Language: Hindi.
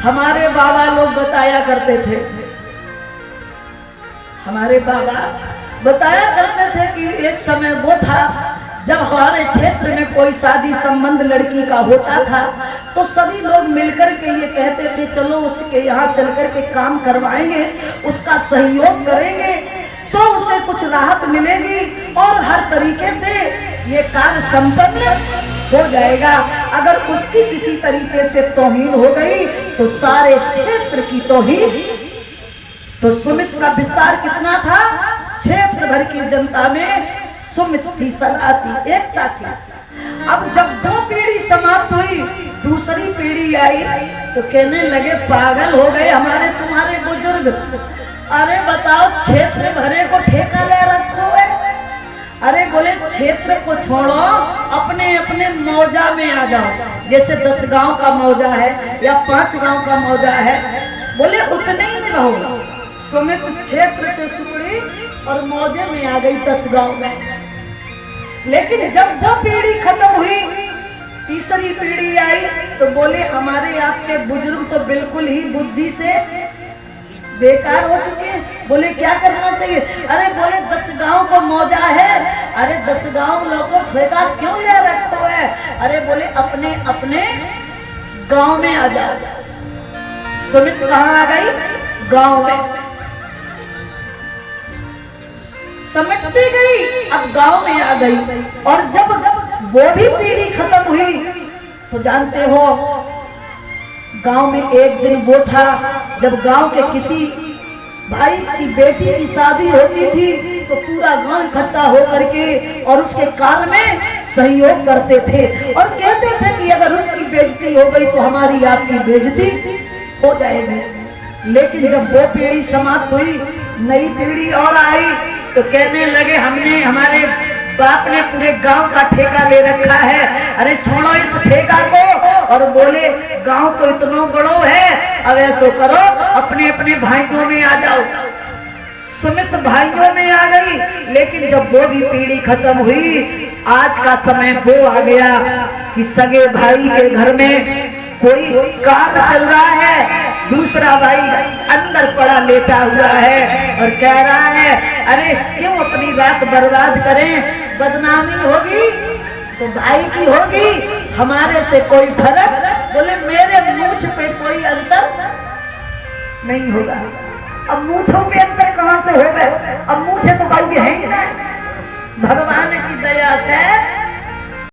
हमारे बाबा लोग बताया करते थे, हमारे बाबा बताया करते थे कि एक समय वो था जब हमारे क्षेत्र में कोई शादी संबंध लड़की का होता था तो सभी लोग मिलकर के ये कहते थे चलो उसके यहाँ चल कर के काम करवाएंगे, उसका सहयोग करेंगे तो उसे कुछ राहत मिलेगी और हर तरीके से ये कार्य संपन्न हो जाएगा। अगर उसकी किसी तरीके से तौहीन हो गई तो सारे क्षेत्र की तौहीन। तो सुमित का विस्तार कितना था, क्षेत्र भर की जनता में सुमित थी, सलाती, एकता थी। अब जब वो पीढ़ी समाप्त हुई दूसरी पीढ़ी आई तो कहने लगे पागल हो गए हमारे तुम्हारे बुजुर्ग। अरे बताओ क्षेत्र भरे को ठेका ले रखो है। अरे बोले क्षेत्र को छोड़ो, अपने अपने मौजा में आ जाओ। जैसे 10 गांव का मौजा है या 5 गांव का मौजा है, बोले उतने ही में रहो। सुमित क्षेत्र से सुकड़ी और मौजे में आ गई 10 गांव में। लेकिन जब वो पीढ़ी खत्म हुई तीसरी पीढ़ी आई तो बोले हमारे आपके बुजुर्ग तो बिल्कुल ही बुद्धि से बेकार हो चुके हैं। बोले क्या करना चाहिए? अरे बोले 10 गांव को मौजा है। अरे 10 गांव लोगों फेंका क्यों ले रखो है? अरे बोले अपने अपने गांव में आ जाओ। सुमित कहाँ आ गई? गांव में समझती गई, अब गांव में आ गई। और जब वो भी पीढ़ी खत्म हुई तो जानते हो गांव में एक दिन वो था जब गांव के किसी भाई की बेटी की शादी होती थी तो पूरा गांव इकट्ठा हो करके और उसके कार्य में सहयोग करते थे और कहते थे कि अगर उसकी बेइज्जती हो गई तो हमारी आपकी बेइज्जती हो जाएगी। लेकिन जब वो पीढ़ी समाप्त हुई नई पीढ़ी और आई तो कहने लगे हमने, हमारे बाप ने पूरे गांव का ठेका ले रखा है। अरे छोड़ो इस ठेका को। और बोले गांव तो इतना बड़ो है, अब ऐसो करो अपने अपने भाइयों में आ जाओ। सुमित भाइयों में आ गई। लेकिन जब वो भी पीढ़ी खत्म हुई, आज का समय वो आ गया कि सगे भाई के घर में कोई काम चल रहा है, दूसरा भाई अंदर पड़ा लेटा हुआ है और कह रहा है अरे क्यों अपनी रात बर्बाद करें, बदनामी होगी तो भाई की होगी, हमारे से कोई फर्क। बोले मेरे मूंछ पे कोई अंतर नहीं होगा। अब मूंछों पे अंतर कहां से होगा? अब मूंछे तो गाँव के हैं। भगवान की दया से